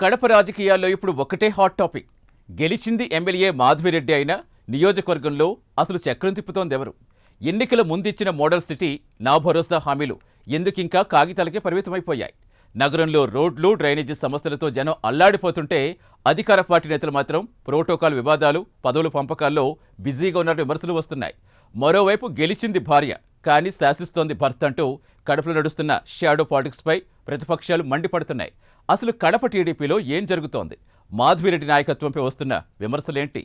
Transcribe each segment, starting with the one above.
కడప రాజకీయాల్లో ఇప్పుడు ఒకటే హాట్ టాపిక్. గెలిచింది ఎమ్మెల్యే మాధవిరెడ్డి అయినా నియోజకవర్గంలో అసలు చక్రం తిప్పుతోంది ఎవరు? ఎన్నికల ముందిచ్చిన మోడల్ సిటీ, నా భరోసా హామీలు ఎందుకింకా కాగితాలకే పరిమితమైపోయాయి? నగరంలో రోడ్లు, డ్రైనేజీ సమస్యలతో జనం అల్లాడిపోతుంటే అధికార పార్టీ నేతలు మాత్రం ప్రోటోకాల్ వివాదాలు, పదవుల పంపకాల్లో బిజీగా ఉన్న విమర్శలు వస్తున్నాయి. మరోవైపు గెలిచింది భార్య, కానీ శాసిస్తోంది భర్త అంటూ కడపలో నడుస్తున్న షాడో పాలిటిక్స్పై ప్రతిపక్షాలు మండిపడుతున్నాయి. అసలు కడప టీడీపీలో ఏం జరుగుతోంది? మాధవిరెడ్డి నాయకత్వంపై వస్తున్న విమర్శలేంటి?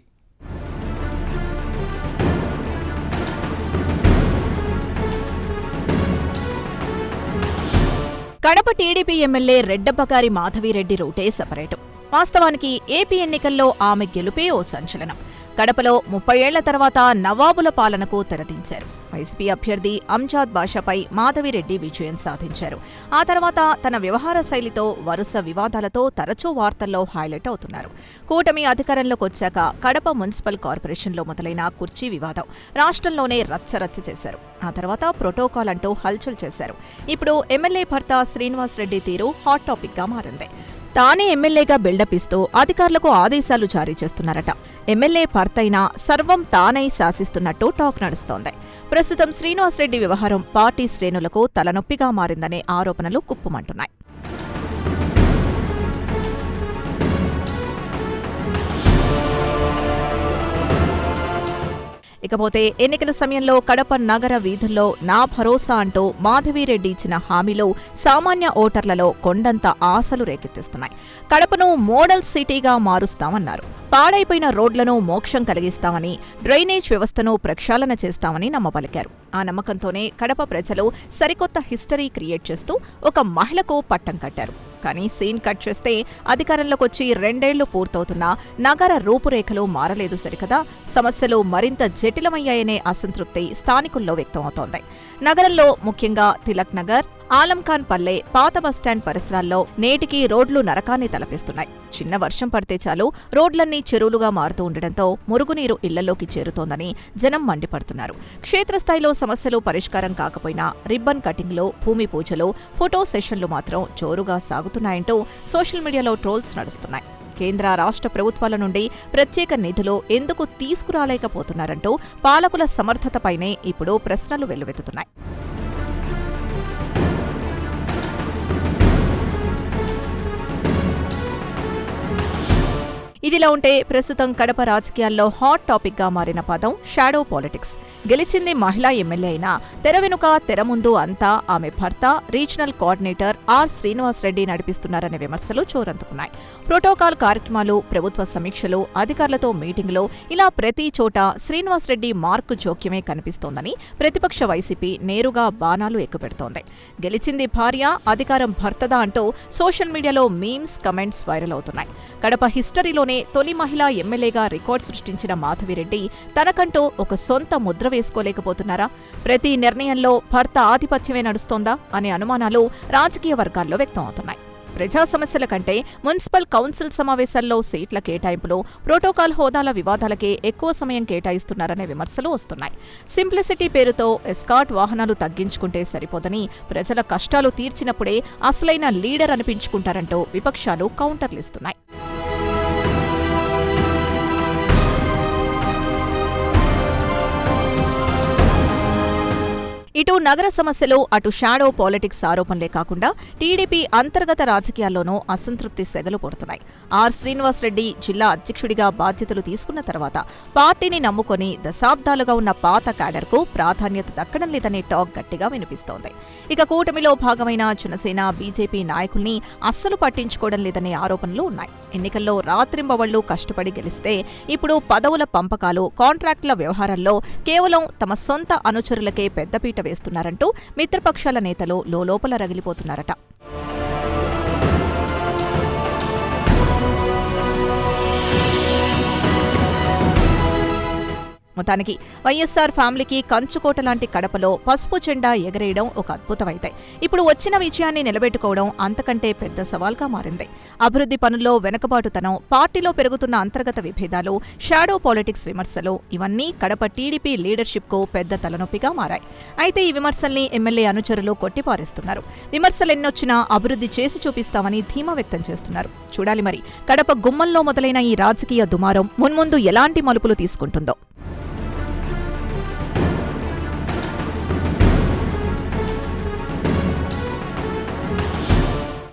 కడప టీడీపీ ఎమ్మెల్యే రెడ్డప్పగారి మాధవిరెడ్డి రూటే సెపరేటు. వాస్తవానికి ఏపీ ఎన్నికల్లో ఆమె గెలుపే ఓ సంచలనం. కడపలో 30 ఏళ్ల తర్వాత నవాబుల పాలనకు తెరదించారు. వైసీపీ అభ్యర్థి అంజాద్ బాషాపై మాధవిరెడ్డి విజయం సాధించారు. ఆ తర్వాత తన వ్యవహార శైలితో, వరుస వివాదాలతో తరచూ వార్తల్లో హైలైట్ అవుతున్నారు. కూటమి అధికారంలోకి వచ్చాక కడప మున్సిపల్ కార్పొరేషన్లో మొదలైన కుర్చీ వివాదం రాష్ట్రంలోనే రచ్చరచ్చ చేశారు. ఆ తర్వాత ప్రోటోకాల్ అంటూ హల్చల్ చేశారు. ఇప్పుడు ఎమ్మెల్యే భర్త శ్రీనివాస్ రెడ్డి తీరు హాట్ టాపిక్ గా మారింది. తానే ఎమ్మెల్యేగా బిల్డప్ ఇస్తూ అధికారులకు ఆదేశాలు జారీ చేస్తున్నారట. ఎమ్మెల్యే భర్తైనా సర్వం తానై శాసిస్తున్నట్టు టాక్ నడుస్తోంది. ప్రస్తుతం శ్రీనివాస్ రెడ్డి వ్యవహారం పార్టీ శ్రేణులకు తలనొప్పిగా మారిందనే ఆరోపణలు కుప్పుమంటున్నాయి. ఇకపోతే ఎన్నికల సమయంలో కడప నగర వీధుల్లో నా భరోసా అంటూ మాధవిరెడ్డి ఇచ్చిన హామీలు సామాన్య ఓటర్లలో కొండంత ఆశలు రేకెత్తిస్తున్నాయి. కడపను మోడల్ సిటీగా మారుస్తామన్నారు. పాడైపోయిన రోడ్లను మోక్షం కలిగిస్తామని, డ్రైనేజ్ వ్యవస్థను ప్రక్షాళన చేస్తామని నమ్మబలికారు. ఆ నమ్మకంతోనే కడప ప్రజలు సరికొత్త హిస్టరీ క్రియేట్ చేస్తూ ఒక మహిళకు పట్టం కట్టారు. కానీ సీన్ కట్ చేస్తే అధికారంలోకొచ్చి 2 ఏళ్లు పూర్తవుతున్నా నగర రూపురేఖలు మారలేదు సరికదా. సమస్యలు మరింత జటిలమయ్యాయనే అసంతృప్తి స్థానికుల్లో వ్యక్తమవుతోంది. నగరంలో ముఖ్యంగా తిలక్ నగర్, ఆలంఖాన్ పల్లె, పాత బస్టాండ్ పరిసరాల్లో నేటికి రోడ్లు నరకాన్ని తలపిస్తున్నాయి. చిన్న వర్షం పడితే చాలు రోడ్లన్నీ చెరువులుగా మారుతూ ఉండటంతో మురుగునీరు ఇళ్లలోకి చేరుతోందని జనం మండిపడుతున్నారు. క్షేత్రస్థాయిలో సమస్యలు పరిష్కారం కాకపోయినా రిబ్బన్ కటింగ్లు, భూమి పూజలు, ఫోటో సెషన్లు మాత్రం జోరుగా సాగుతున్నాయంటూ సోషల్ మీడియాలో ట్రోల్స్ నడుస్తున్నాయి. కేంద్ర, రాష్ట్ర ప్రభుత్వాల నుండి ప్రత్యేక నిధులు ఎందుకు తీసుకురాలేకపోతున్నారంటూ పాలకుల సమర్థతపైనే ఇప్పుడు ప్రశ్నలు వెల్లువెత్తుతున్నాయి. ఇదిలా ఉంటే ప్రస్తుతం కడప రాజకీయాల్లో హాట్ టాపిక్ గా మారిన పదం షాడో పాలిటిక్స్. గెలిచింది మహిళా ఎమ్మెల్యే అయినా తెర వెనుక, తెర ముందు అంతా ఆమె భర్త, regional coordinator R Srinivas Reddy నడిపిస్తున్నారనే విమర్శలు చోరందుకున్నాయి. ప్రోటోకాల్ కార్యక్రమాలు, ప్రభుత్వ సమీక్షలు, అధికారులతో మీటింగులు, ఇలా ప్రతి చోట శ్రీనివాస్ రెడ్డి మార్కు జోక్యమే కనిపిస్తోందని ప్రతిపక్ష వైసీపీ నేరుగా బాణాలు ఎక్కుపెడుతోంది. గెలిచింది భార్య, అధికారం భర్తదా అంటూ సోషల్ మీడియాలో మీమ్స్, కమెంట్స్ వైరల్ అవుతున్నాయి. కడప హిస్టరీలోనే తొలి మహిళా ఎమ్మెల్యేగా రికార్డు సృష్టించిన మాధవిరెడ్డి తనకంటూ ఒక సొంత ముద్ర వేసుకోలేకపోతున్నారా? ప్రతి నిర్ణయంలో భర్త ఆధిపత్యమే నడుస్తోందా అనే అనుమానాలు రాజకీయ వర్గాల్లో వ్యక్తమవుతున్నాయి. ప్రజా సమస్యల కంటే మున్సిపల్ కౌన్సిల్ సమావేశాల్లో సీట్ల కేటాయింపులు, ప్రోటోకాల్ హోదాల వివాదాలకే ఎక్కువ సమయం కేటాయిస్తున్నారనే విమర్శలు వస్తున్నాయి. సింప్లిసిటీ పేరుతో ఎస్కాట్ వాహనాలు తగ్గించుకుంటే సరిపోదని, ప్రజల కష్టాలు తీర్చినప్పుడే అసలైన లీడర్ అనిపించుకుంటారంటూ విపక్షాలు కౌంటర్లిస్తున్నాయి. ఇటు నగర సమస్యలు, అటు షాడో పాలిటిక్స్ ఆరోపణలే కాకుండా టీడీపీ అంతర్గత రాజకీయాల్లోనూ అసంతృప్తి సెగలు పడుతున్నాయి. ఆర్ శ్రీనివాస్ రెడ్డి జిల్లా అధ్యక్షుడిగా బాధ్యతలు తీసుకున్న తర్వాత పార్టీని నమ్ముకొని దశాబ్దాలుగా ఉన్న పాత క్యాడర్కు ప్రాధాన్యత దక్కడం లేదనే టాక్ గట్టిగా వినిపిస్తోంది. ఇక కూటమిలో భాగమైన జనసేన, బీజేపీ నాయకుల్ని అస్సలు పట్టించుకోవడం లేదనే ఆరోపణలు ఉన్నాయి. ఎన్నికల్లో రాత్రింబవళ్లు కష్టపడి గెలిస్తే ఇప్పుడు పదవుల పంపకాలు, కాంట్రాక్టుల వ్యవహారాల్లో కేవలం తమ సొంత అనుచరులకే పెద్దపీట వేస్తున్నారంటూ మిత్రపక్షాల నేతలు లోలోపల రగిలిపోతున్నారట. మొత్తానికి వైఎస్ఆర్ ఫ్యామిలీకి కంచుకోట లాంటి కడపలో పసుపు జెండా ఎగరేయడం ఒక అద్భుతమైతే ఇప్పుడు వచ్చిన విజయాన్ని నిలబెట్టుకోవడం అంతకంటే పెద్ద సవాల్గా మారింది. అభివృద్ధి పనుల్లో వెనకబాటుతనం, పార్టీలో పెరుగుతున్న అంతర్గత విభేదాలు, షాడో పాలిటిక్స్ విమర్శలు ఇవన్నీ కడప టీడీపీ లీడర్షిప్కు పెద్ద తలనొప్పిగా మారాయి. అయితే ఈ విమర్శల్ని ఎమ్మెల్యే అనుచరులు కొట్టిపారేస్తున్నారు. విమర్శలెన్నొచ్చినా అభివృద్ధి చేసి చూపిస్తామని ధీమా వ్యక్తం చేస్తున్నారు. చూడాలి మరి కడప గుమ్మంలో మొదలైన ఈ రాజకీయ దుమారం మున్ముందు ఎలాంటి మలుపులు తీసుకుంటుందో.